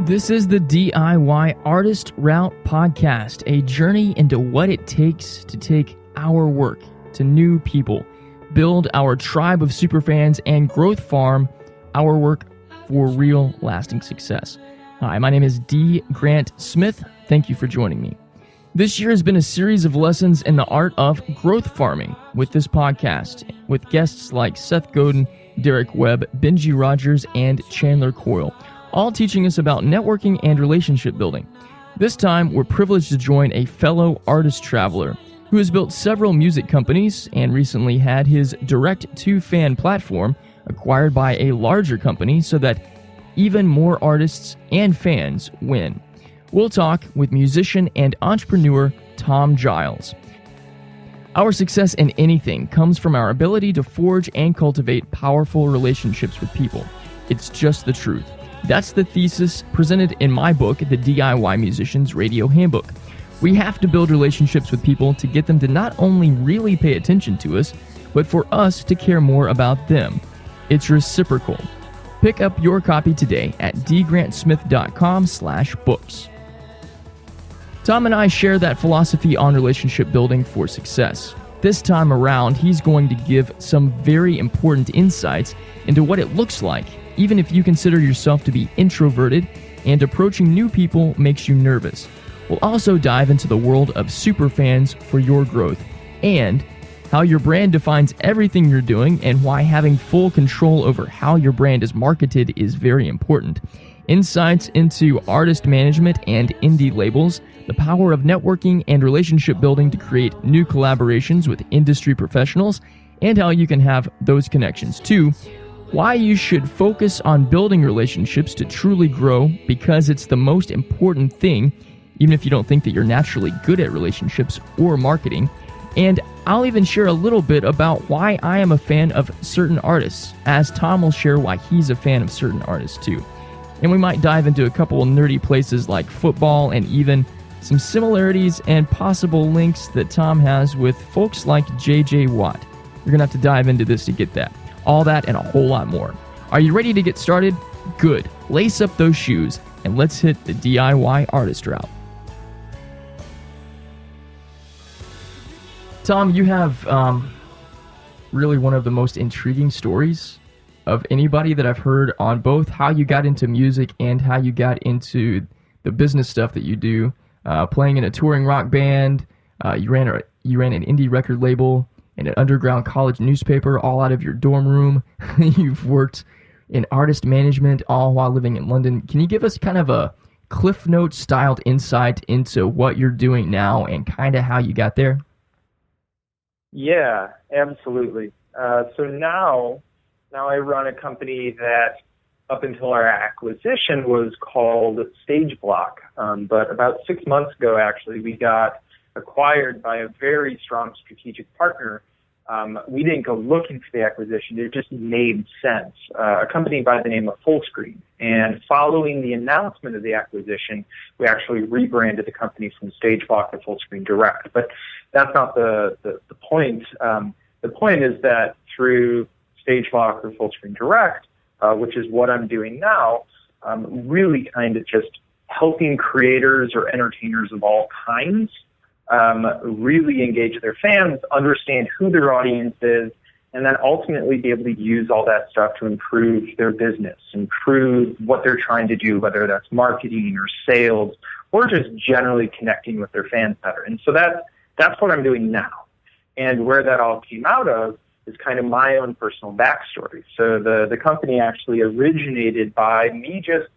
This is the DIY Artist Route Podcast, a journey into what it takes to take our work to new people, build our tribe of superfans, and growth farm our work for real lasting success. Hi, my name is D. Grant Smith. Thank you for joining me. This year has been a series of lessons in the art of growth farming with this podcast, with guests like Seth Godin, Derek Webb, Benji Rogers, and Chandler Coyle, all teaching us about networking and relationship building. This time, we're privileged to join a fellow artist traveler who has built several music companies and recently had his direct-to-fan platform acquired by a larger company so that even more artists and fans win. We'll talk with musician and entrepreneur Tom Giles. Our success in anything comes from our ability to forge and cultivate powerful relationships with people. It's just the truth. That's the thesis presented in my book, The DIY Musician's Radio Handbook. We have to build relationships with people to get them to not only really pay attention to us, but for us to care more about them. It's reciprocal. Pick up your copy today at dgrantsmith.com/books. Tom and I share that philosophy on relationship building for success. This time around, he's going to give some very important insights into what it looks like, even if you consider yourself to be introverted and approaching new people makes you nervous. We'll also dive into the world of superfans for your growth and how your brand defines everything you're doing and why having full control over how your brand is marketed is very important. Insights into artist management and indie labels, the power of networking and relationship building to create new collaborations with industry professionals, and how you can have those connections too. Why you should focus on building relationships to truly grow because it's the most important thing, even if you don't think that you're naturally good at relationships or marketing. And I'll even share a little bit about why I am a fan of certain artists, as Tom will share why he's a fan of certain artists too. And we might dive into a couple of nerdy places like football and even some similarities and possible links that Tom has with folks like J.J. Watt. You're going to have to dive into this to get that. All that and a whole lot more. Are you ready to get started? Good. Lace up those shoes and let's hit the DIY artist route. Tom, you have really one of the most intriguing stories of anybody that I've heard on both how you got into music and how you got into the business stuff that you do. Playing in a touring rock band, you ran an indie record label, and an underground college newspaper, all out of your dorm room. You've worked in artist management, all while living in London. Can you give us kind of a Cliff Notes styled insight into what you're doing now and kind of how you got there? Yeah, absolutely. So now I run a company that up until our acquisition was called Stage Block. But about 6 months ago, actually, we got acquired by a very strong strategic partner. We didn't go looking for the acquisition. It just made sense. A company by the name of Fullscreen. And following the announcement of the acquisition, we actually rebranded the company from Stage Block to Fullscreen Direct. But that's not the point. The point is that through Stage Block or Fullscreen Direct, which is what I'm doing now, really kind of just helping creators or entertainers of all kinds really engage their fans, understand who their audience is, and then ultimately be able to use all that stuff to improve their business, improve what they're trying to do, whether that's marketing or sales, or just generally connecting with their fans better. And so that's what I'm doing now. And where that all came out of is kind of my own personal backstory. So the company actually originated by me just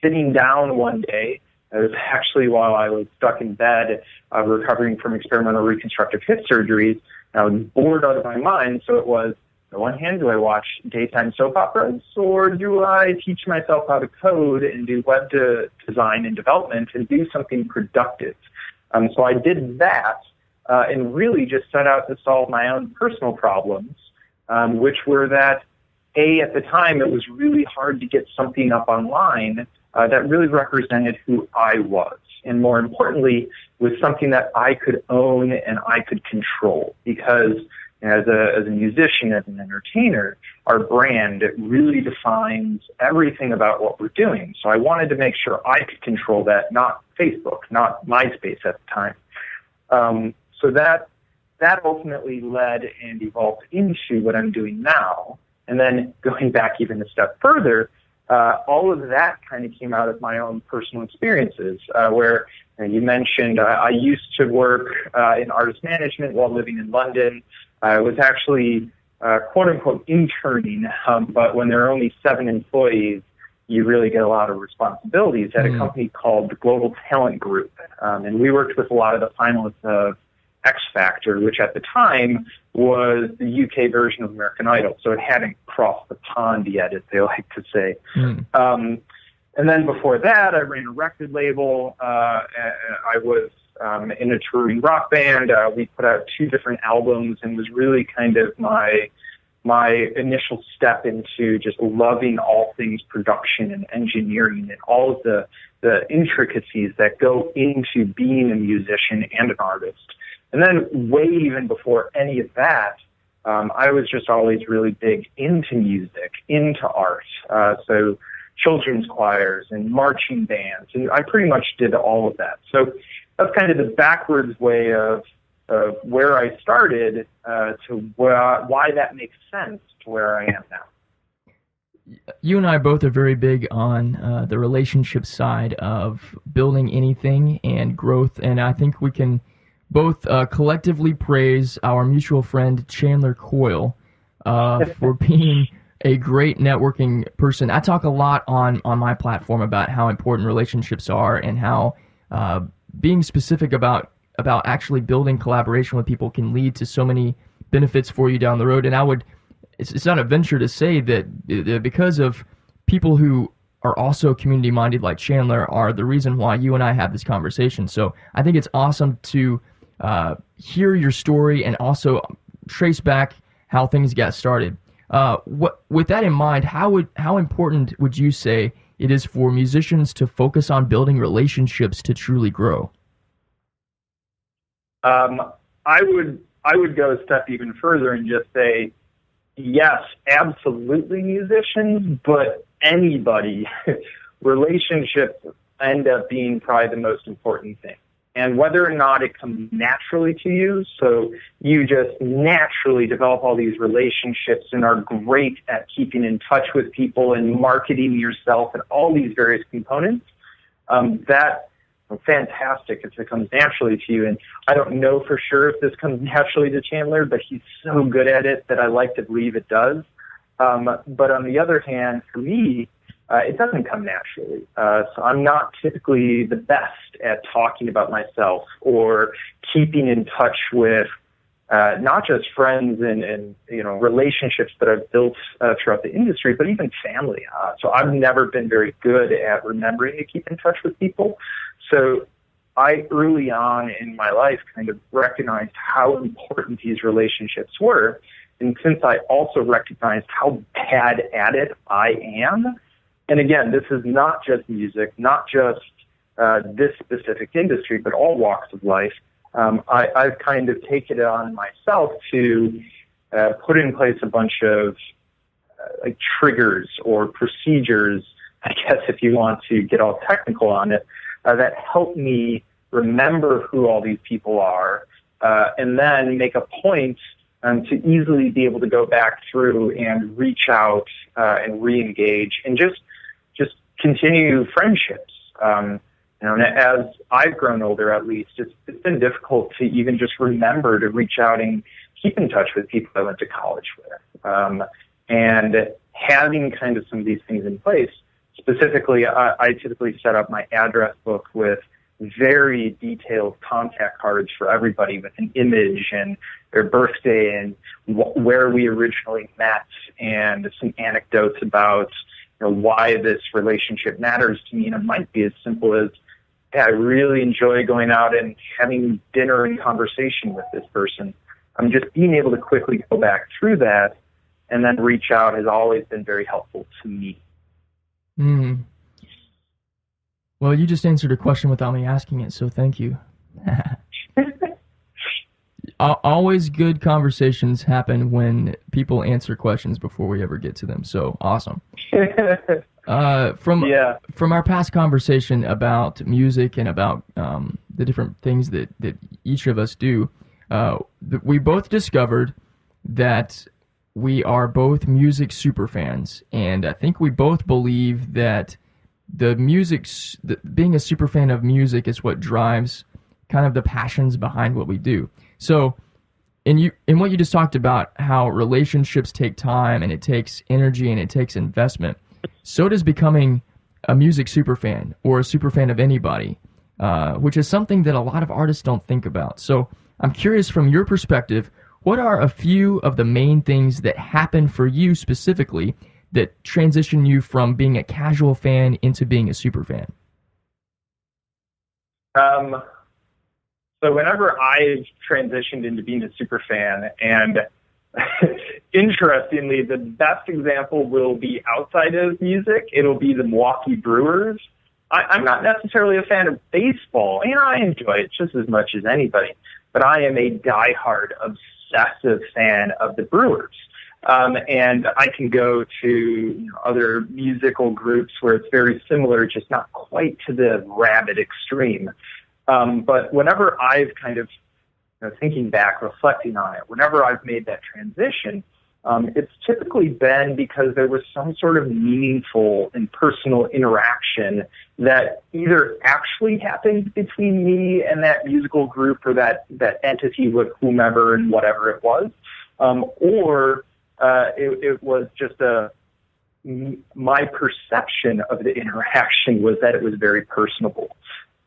sitting down one day. It was actually while I was stuck in bed recovering from experimental reconstructive hip surgeries. I was bored out of my mind, so it was, on one hand, do I watch daytime soap operas, or do I teach myself how to code and do web design and development and do something productive? So I did that and really just set out to solve my own personal problems, which were that, at the time, it was really hard to get something up online that really represented who I was. And more importantly, was something that I could own and I could control. Because as a musician, as an entertainer, our brand, it really defines everything about what we're doing. So I wanted to make sure I could control that, not Facebook, not MySpace at the time. So that ultimately led and evolved into what I'm doing now. And then going back even a step further, all of that kind of came out of my own personal experiences, where you mentioned I used to work in artist management while living in London. I was actually, quote unquote, interning, but when there are only 7 employees, you really get a lot of responsibilities at a company called the Global Talent Group. And we worked with a lot of the finalists of X Factor, which at the time was the UK version of American Idol. So it hadn't crossed the pond yet, as they like to say. And then before that, I ran a record label. I was in a touring rock band. We put out 2 different albums, and was really kind of my initial step into just loving all things production and engineering and all of the intricacies that go into being a musician and an artist. And then way even before any of that, I was just always really big into music, into art. So children's choirs and marching bands, and I pretty much did all of that. So that's kind of the backwards way of where I started to why that makes sense to where I am now. You and I both are very big on the relationship side of building anything and growth, and I think we can both collectively praise our mutual friend Chandler Coyle for being a great networking person. I talk a lot on my platform about how important relationships are and how being specific about actually building collaboration with people can lead to so many benefits for you down the road. And it's not a venture to say that because of people who are also community-minded like Chandler are the reason why you and I have this conversation. So I think it's awesome to hear your story and also trace back how things got started. With that in mind, how important would you say it is for musicians to focus on building relationships to truly grow? I would go a step even further and just say, yes, absolutely musicians, but anybody. Relationships end up being probably the most important thing. And whether or not it comes naturally to you, so you just naturally develop all these relationships and are great at keeping in touch with people and marketing yourself and all these various components, that's fantastic if it comes naturally to you. And I don't know for sure if this comes naturally to Chandler, but he's so good at it that I like to believe it does. But on the other hand, for me, it doesn't come naturally. So I'm not typically the best at talking about myself or keeping in touch with not just friends and relationships that I've built throughout the industry, but even family. So I've never been very good at remembering to keep in touch with people. So I early on in my life kind of recognized how important these relationships were. And since I also recognized how bad at it I am, and again, this is not just music, not just this specific industry, but all walks of life. I've kind of taken it on myself to put in place a bunch of like triggers or procedures, I guess if you want to get all technical on it, that help me remember who all these people are, and then make a point to easily be able to go back through and reach out and re-engage and just continue friendships. As I've grown older, at least, it's been difficult to even just remember to reach out and keep in touch with people I went to college with. And having kind of some of these things in place, specifically, I typically set up my address book with very detailed contact cards for everybody with an image and their birthday and where we originally met and some anecdotes about why this relationship matters to me. And it might be as simple as, I really enjoy going out and having dinner and conversation with this person. Just being able to quickly go back through that and then reach out has always been very helpful to me. Mm. Well, you just answered a question without me asking it, so thank you. always good conversations happen when people answer questions before we ever get to them. So awesome. From our past conversation about music and about the different things that each of us do, we both discovered that we are both music superfans, and I think we both believe that being a superfan of music is what drives kind of the passions behind what we do. So, in what you just talked about, how relationships take time and it takes energy and it takes investment, so does becoming a music superfan or a superfan of anybody, which is something that a lot of artists don't think about. So, I'm curious, from your perspective, what are a few of the main things that happen for you specifically that transition you from being a casual fan into being a superfan? So whenever I've transitioned into being a superfan, and interestingly, the best example will be outside of music. It'll be the Milwaukee Brewers. I'm not necessarily a fan of baseball. I enjoy it just as much as anybody, but I am a diehard, obsessive fan of the Brewers. And I can go to other musical groups where it's very similar, just not quite to the rabid extreme. But whenever I've kind of, thinking back, reflecting on it, whenever I've made that transition, it's typically been because there was some sort of meaningful and personal interaction that either actually happened between me and that musical group or that entity with whomever and whatever it was, or it was just my perception of the interaction was that it was very personable.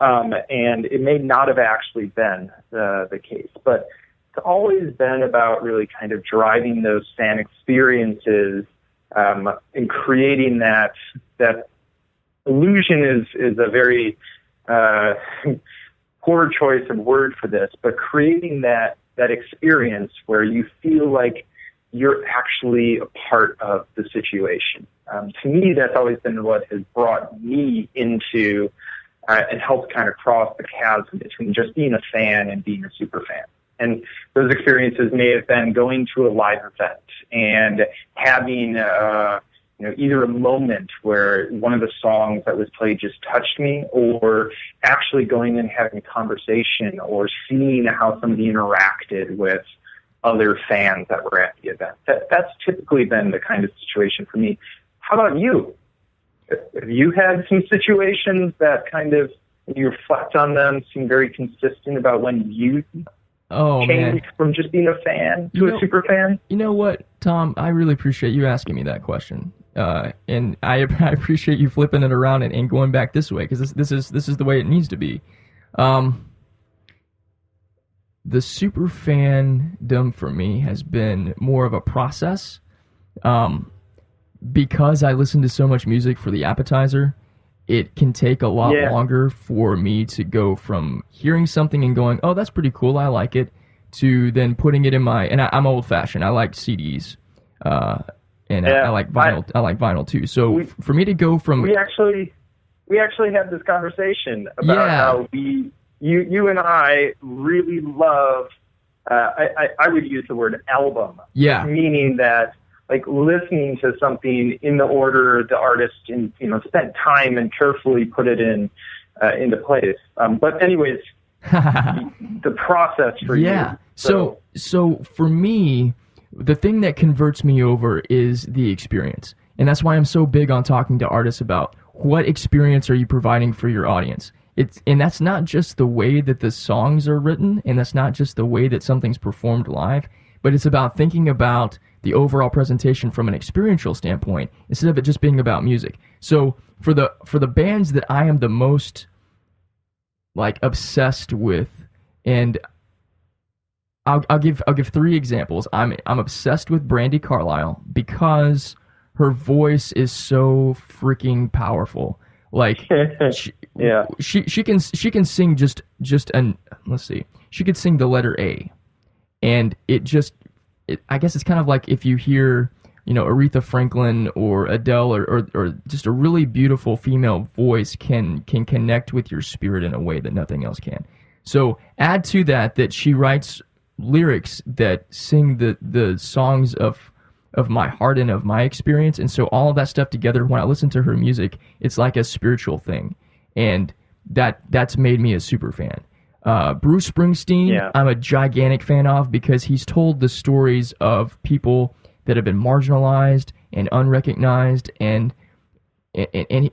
And it may not have actually been the case, but it's always been about really kind of driving those fan experiences and creating that illusion is a very poor choice of word for this, but creating that experience where you feel like you're actually a part of the situation. To me, that's always been what has brought me into and helped kind of cross the chasm between just being a fan and being a super fan. And those experiences may have been going to a live event and having either a moment where one of the songs that was played just touched me, or actually going and having a conversation or seeing how somebody interacted with other fans that were at the event. That's typically been the kind of situation for me. How about you? Have you had some situations that kind of, when you reflect on them, seem very consistent about when you changed from just being a fan to a super fan? You know what, Tom? I really appreciate you asking me that question. And I appreciate you flipping it around and going back this way, because this is the way it needs to be. The super fandom for me has been more of a process. Because I listen to so much music for the appetizer, it can take a lot longer for me to go from hearing something and going, oh, that's pretty cool, I like it, to then putting it in my, and I'm old-fashioned, I like CDs, and I like vinyl. I like vinyl too. So for me to go from, we actually had this conversation about how you and I really love. I would use the word album, meaning that, like, listening to something in the order the artist spent time and carefully put it into place. But anyways, the process for you. Yeah. So for me, the thing that converts me over is the experience. And that's why I'm so big on talking to artists about what experience are you providing for your audience. And that's not just the way that the songs are written, and that's not just the way that something's performed live, but it's about thinking about the overall presentation from an experiential standpoint instead of it just being about music. So for the bands that I am the most obsessed with, and I'll give 3 examples. I'm obsessed with Brandi Carlile because her voice is so freaking powerful. Like she can sing just an, let's see, she could sing the letter A, and I guess it's kind of like if you hear, Aretha Franklin or Adele or just a really beautiful female voice can connect with your spirit in a way that nothing else can. So add to that she writes lyrics that sing the songs of my heart and of my experience. And so all of that stuff together, when I listen to her music, it's like a spiritual thing. And that's made me a super fan. Bruce Springsteen, I'm a gigantic fan of because he's told the stories of people that have been marginalized and unrecognized, and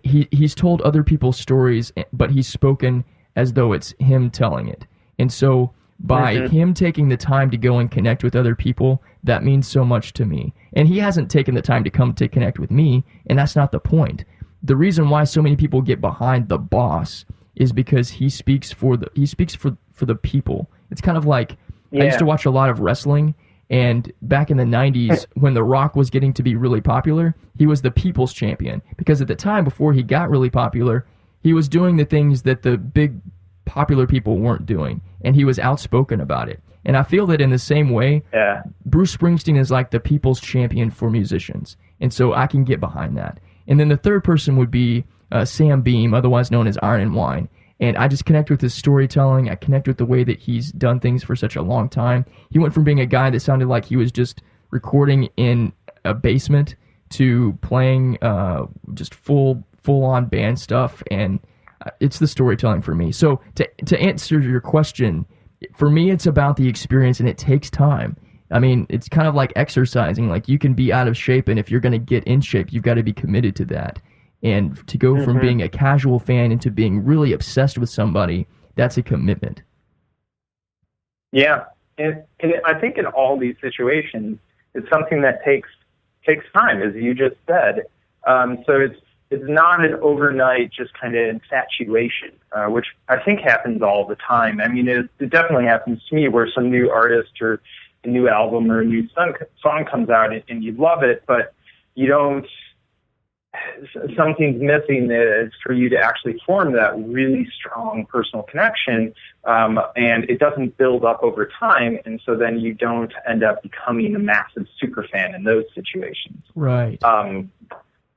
he's told other people's stories, but he's spoken as though it's him telling it. And so by him taking the time to go and connect with other people, that means so much to me. And he hasn't taken the time to come to connect with me, and that's not the point. The reason why so many people get behind the boss is because he speaks for the people. It's kind of like, I used to watch a lot of wrestling, and back in the 90s, when The Rock was getting to be really popular, he was the people's champion. Because at the time, before he got really popular, he was doing the things that the big popular people weren't doing, and he was outspoken about it. And I feel that in the same way, Bruce Springsteen is like the people's champion for musicians. And so I can get behind that. And then the third person would be Sam Beam, otherwise known as Iron and Wine. And I just connect with his storytelling. I connect with the way that he's done things for such a long time. He went from being a guy that sounded like he was just recording in a basement to playing just full-on band stuff, and it's the storytelling for me. So to answer your question, for me it's about the experience, and it takes time. I mean, it's kind of like exercising. Like, you can be out of shape, and if you're going to get in shape, you've got to be committed to that. And to go from being a casual fan into being really obsessed with somebody, that's a commitment. Yeah, and I think in all these situations, it's something that takes time, as you just said. So it's not an overnight just kind of infatuation, which I think happens all the time. I mean, it definitely happens to me where some new artist or a new album or a new song comes out and you love it, but you don't. Something's missing is for you to actually form that really strong personal connection, and it doesn't build up over time, and so then you don't end up becoming a massive super fan in those situations. Right.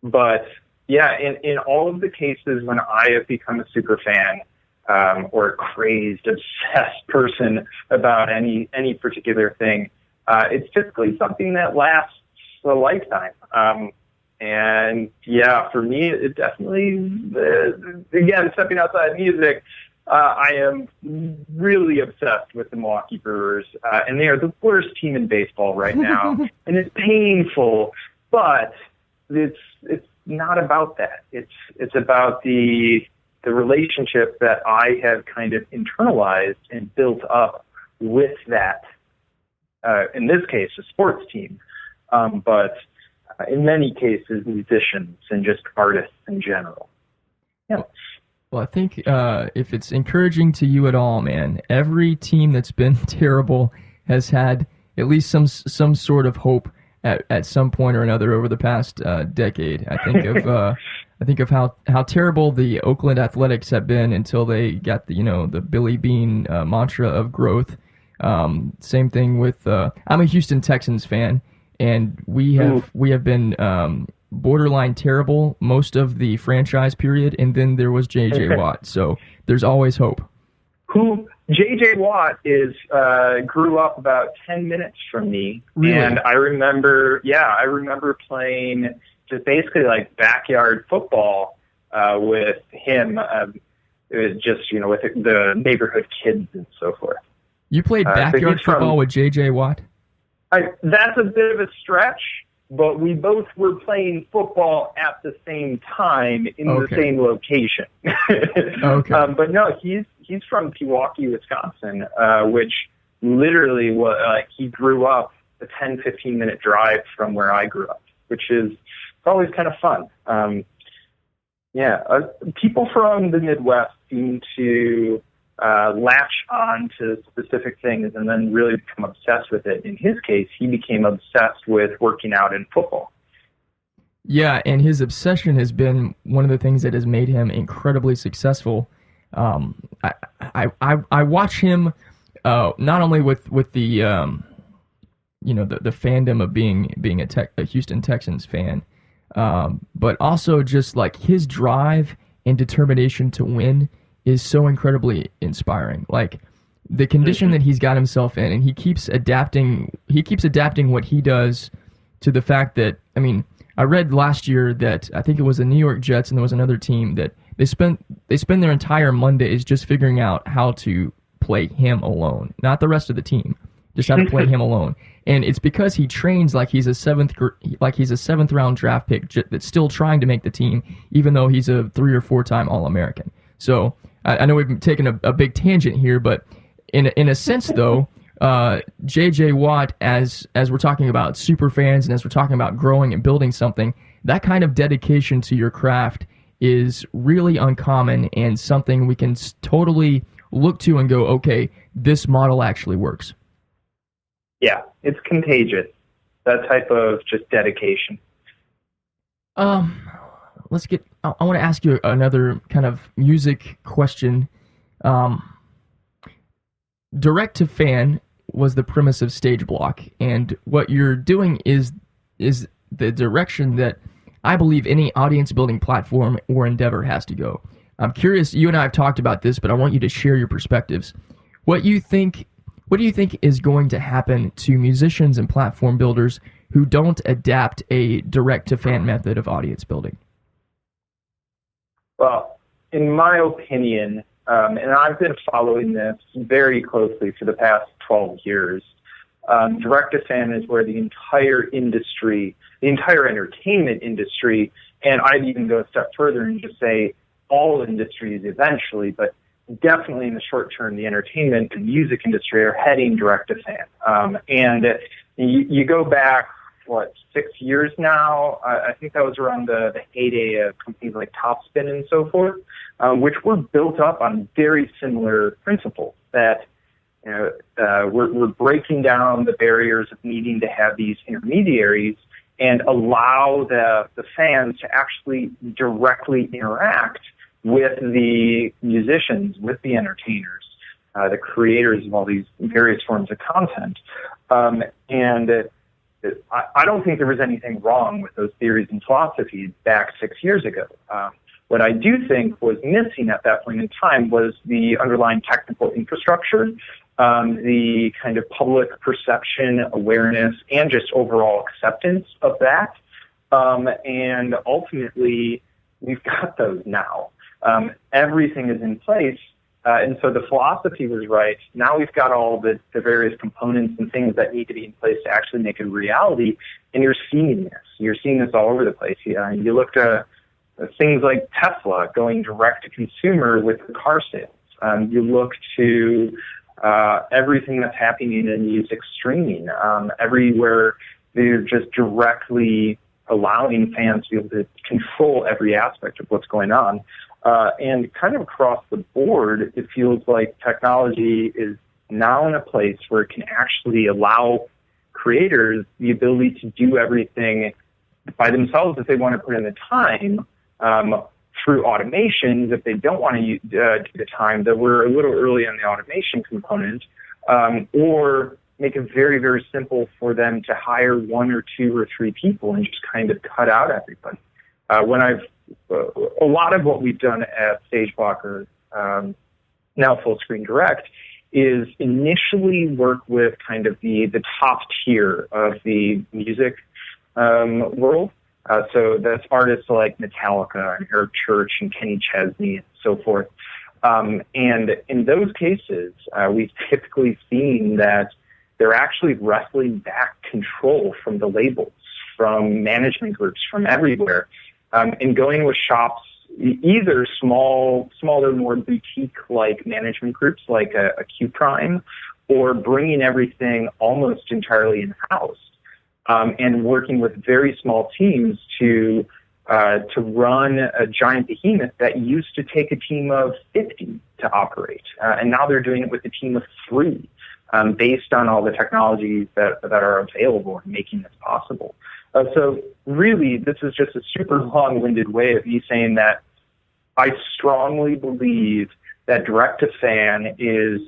But yeah, in all of the cases when I have become a super fan or a crazed, obsessed person about any particular thing, it's typically something that lasts a lifetime. And yeah, for me, it definitely, again, stepping outside music, I am really obsessed with the Milwaukee Brewers, and they are the worst team in baseball right now. And it's painful, but it's not about that. It's about the relationship that I have kind of internalized and built up with that, in this case, a sports team, but in many cases, musicians and just artists in general. Yeah. Well, I think if it's encouraging to you at all, man, every team that's been terrible has had at least some sort of hope at some point or another over the past decade. I think of how terrible the Oakland Athletics have been until they got the Billy Bean mantra of growth. Same thing with I'm a Houston Texans fan. And we have been borderline terrible most of the franchise period, and then there was J.J. Watt. So there's always hope. Who J.J. Watt grew up about 10 minutes from me, really? And I remember playing just basically like backyard football with him. It was just with the neighborhood kids and so forth. You played backyard football with J.J. Watt? That's a bit of a stretch, but we both were playing football at the same time in the same location. Okay. But no, he's from Pewaukee, Wisconsin, which literally he grew up a 10, 15-minute drive from where I grew up, which is always kind of fun. People from the Midwest seem to latch on to specific things and then really become obsessed with it. In his case, he became obsessed with working out and football. Yeah, and his obsession has been one of the things that has made him incredibly successful. I watch him not only with the the fandom of being a Houston Texans fan, but also just like his drive and determination to win is so incredibly inspiring. Like, the condition that he's got himself in, and he keeps adapting what he does to the fact that, I mean, I read last year that I think it was the New York Jets and there was another team that they spend their entire Mondays just figuring out how to play him alone, not the rest of the team, just how to play him alone. And it's because he trains like he's a seventh round draft pick that's still trying to make the team, even though he's a 3 or 4 time All-American. So I know we've taken a big tangent here, but in a sense, though, J.J. Watt, as we're talking about super fans and as we're talking about growing and building something, that kind of dedication to your craft is really uncommon and something we can totally look to and go, okay, this model actually works. Yeah, it's contagious, that type of just dedication. I want to ask you another kind of music question. Direct to fan was the premise of Stage Block, and what you're doing is the direction that I believe any audience building platform or endeavor has to go. I'm curious, you and I have talked about this, but I want you to share your perspectives. What do you think is going to happen to musicians and platform builders who don't adapt a direct to fan method of audience building? Well, in my opinion, and I've been following this very closely for the past 12 years, direct-to-fan is where the entire industry, the entire entertainment industry, and I'd even go a step further and just say all industries eventually, but definitely in the short term, the entertainment and music industry are heading direct-to-fan. And you go back, 6 years now? I think that was around the heyday of companies like Topspin and so forth, which were built up on very similar principles that we're breaking down the barriers of needing to have these intermediaries and allow the fans to actually directly interact with the musicians, with the entertainers, the creators of all these various forms of content. And I don't think there was anything wrong with those theories and philosophies back 6 years ago. What I do think was missing at that point in time was the underlying technical infrastructure, the kind of public perception, awareness, and just overall acceptance of that. And ultimately, we've got those now. Everything is in place. And so the philosophy was right. Now we've got all the various components and things that need to be in place to actually make it a reality. And you're seeing this. You're seeing this all over the place. You look at things like Tesla going direct to consumer with the car sales. You look to everything that's happening in music streaming. Everywhere they're just directly allowing fans to be able to control every aspect of what's going on. And kind of across the board, it feels like technology is now in a place where it can actually allow creators the ability to do everything by themselves if they want to put in the time, through automations if they don't want to do the time, that we're a little early on the automation component, or make it very, very simple for them to hire 1 or 2 or 3 people and just kind of cut out everybody. A lot of what we've done at StageBlocker, now Full Screen Direct, is initially work with kind of the top tier of the music world. So that's artists like Metallica and Eric Church and Kenny Chesney and so forth. And in those cases, we've typically seen that they're actually wrestling back control from the labels, from management groups, from everywhere. And going with shops, either smaller, more boutique-like management groups like a Q Prime, or bringing everything almost entirely in-house, and working with very small teams to run a giant behemoth that used to take a team of 50 to operate. And now they're doing it with a team of 3, based on all the technologies that are available and making this possible. So really, this is just a super long-winded way of me saying that I strongly believe that direct-to-fan is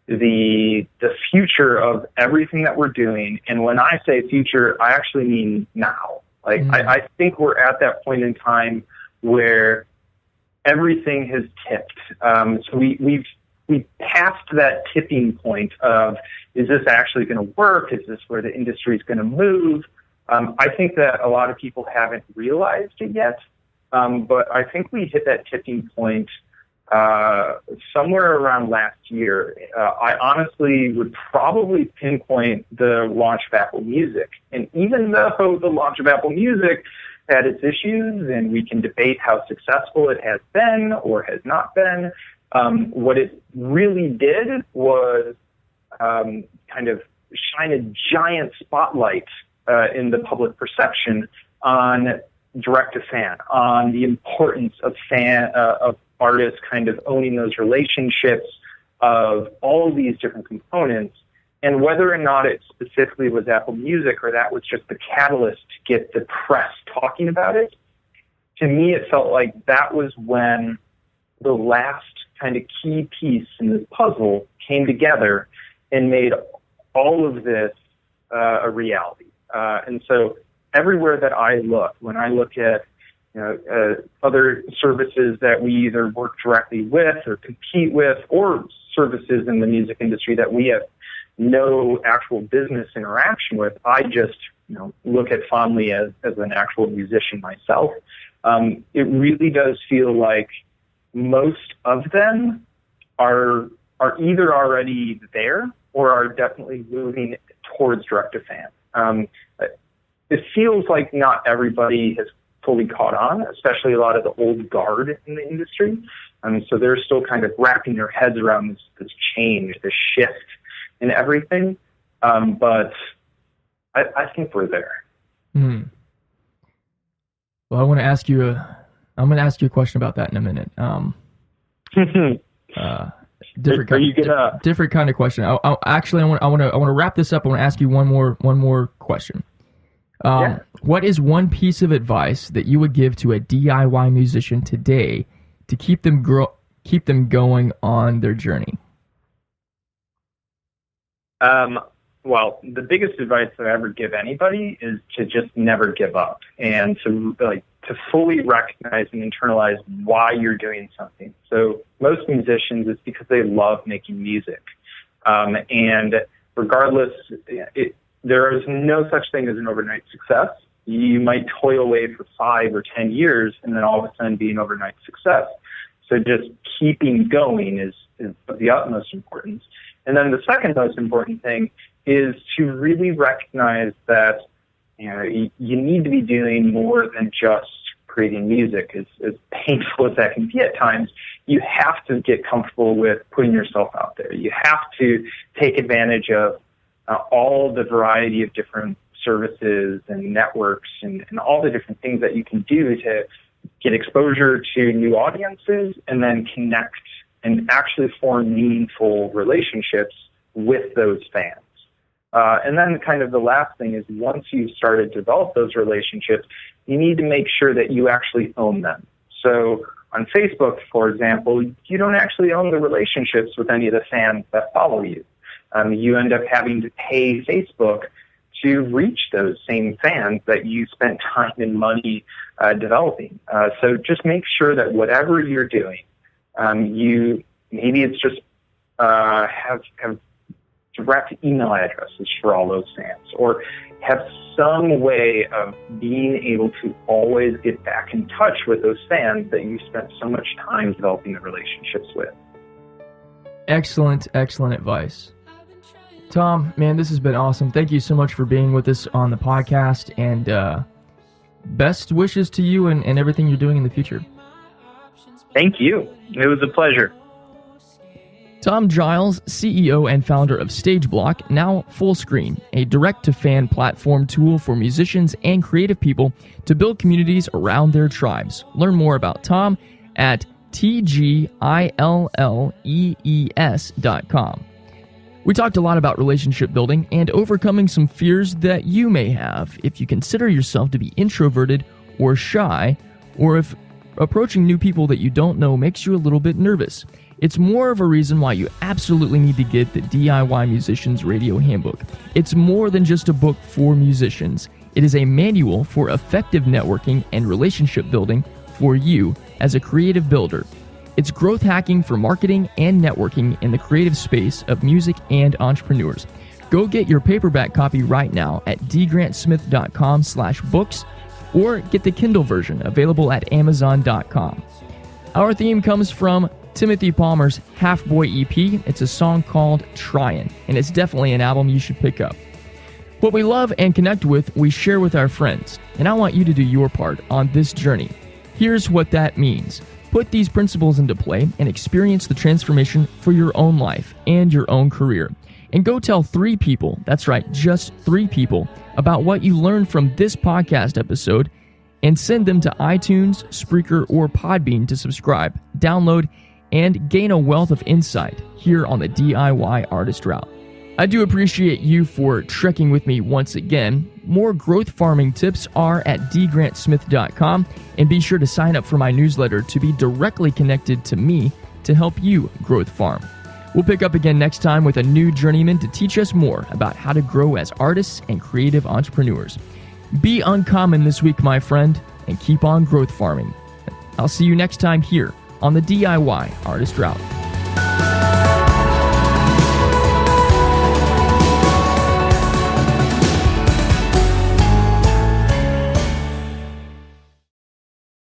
the future of everything that we're doing. And when I say future, I actually mean now. I think we're at that point in time where everything has tipped. So we've we passed that tipping point of, is this actually going to work? Is this where the industry is going to move? I think that a lot of people haven't realized it yet, but I think we hit that tipping point somewhere around last year. I honestly would probably pinpoint the launch of Apple Music. And even though the launch of Apple Music had its issues, and we can debate how successful it has been or has not been, what it really did was kind of shine a giant spotlight in the public perception on direct-to-fan, on the importance of artists kind of owning those relationships, of all of these different components, and whether or not it specifically was Apple Music or that was just the catalyst to get the press talking about it. To me, it felt like that was when the last kind of key piece in this puzzle came together and made all of this a reality. And so everywhere that I look, when I look at other services that we either work directly with or compete with, or services in the music industry that we have no actual business interaction with, I just look at fondly as an actual musician myself. It really does feel like most of them are either already there or are definitely moving towards direct-to-fan. It feels like not everybody has fully caught on, especially a lot of the old guard in the industry. So they're still kind of wrapping their heads around this change, this shift in everything. But I think we're there. Well, I want to ask you I'm going to ask you a question about that in a minute. Different kind of question. I want to wrap this up. I want to ask you one more question. What is one piece of advice that you would give to a DIY musician today to keep them going on their journey? Well, the biggest advice that I ever give anybody is to just never give up, and to fully recognize and internalize why you're doing something. So most musicians, it's because they love making music, and regardless, there is no such thing as an overnight success. You might toil away for 5 or 10 years and then all of a sudden be an overnight success. So just keeping going is of the utmost importance. And then the second most important thing is to really recognize that you need to be doing more than just creating music. As painful as that can be at times, you have to get comfortable with putting yourself out there. You have to take advantage of all the variety of different services and networks and all the different things that you can do to get exposure to new audiences and then connect and actually form meaningful relationships with those fans. And then kind of the last thing is, once you've started to develop those relationships, you need to make sure that you actually own them. So on Facebook, for example, you don't actually own the relationships with any of the fans that follow you. You end up having to pay Facebook to reach those same fans that you spent time and money developing. So just make sure that whatever you're doing, maybe it's just have direct email addresses for all those fans, or have some way of being able to always get back in touch with those fans that you spent so much time developing the relationships with. Excellent advice. Tom, man, this has been awesome. Thank you so much for being with us on the podcast, and best wishes to you and everything you're doing in the future. Thank you. It was a pleasure. Tom Giles, CEO and founder of StageBlock, now Fullscreen, a direct-to-fan platform tool for musicians and creative people to build communities around their tribes. Learn more about Tom at tgillees.com. We talked a lot about relationship building and overcoming some fears that you may have if you consider yourself to be introverted or shy, or if approaching new people that you don't know makes you a little bit nervous. It's more of a reason why you absolutely need to get the DIY Musicians Radio Handbook. It's more than just a book for musicians. It is a manual for effective networking and relationship building for you as a creative builder. It's growth hacking for marketing and networking in the creative space of music and entrepreneurs. Go get your paperback copy right now at dgrantsmith.com/books or get the Kindle version available at amazon.com. Our theme comes from Timothy Palmer's Half Boy EP. It's a song called Tryin', and it's definitely an album you should pick up. What we love and connect with, we share with our friends, and I want you to do your part on this journey. Here's what that means. Put these principles into play and experience the transformation for your own life and your own career. And go tell 3 people, that's right, just 3 people, about what you learned from this podcast episode, and send them to iTunes, Spreaker, or Podbean to subscribe, download, and gain a wealth of insight here on the DIY Artist Route. I do appreciate you for trekking with me once again. More growth farming tips are at dgrantsmith.com, and be sure to sign up for my newsletter to be directly connected to me to help you growth farm. We'll pick up again next time with a new journeyman to teach us more about how to grow as artists and creative entrepreneurs. Be uncommon this week, my friend, and keep on growth farming. I'll see you next time here on the DIY Artist Route.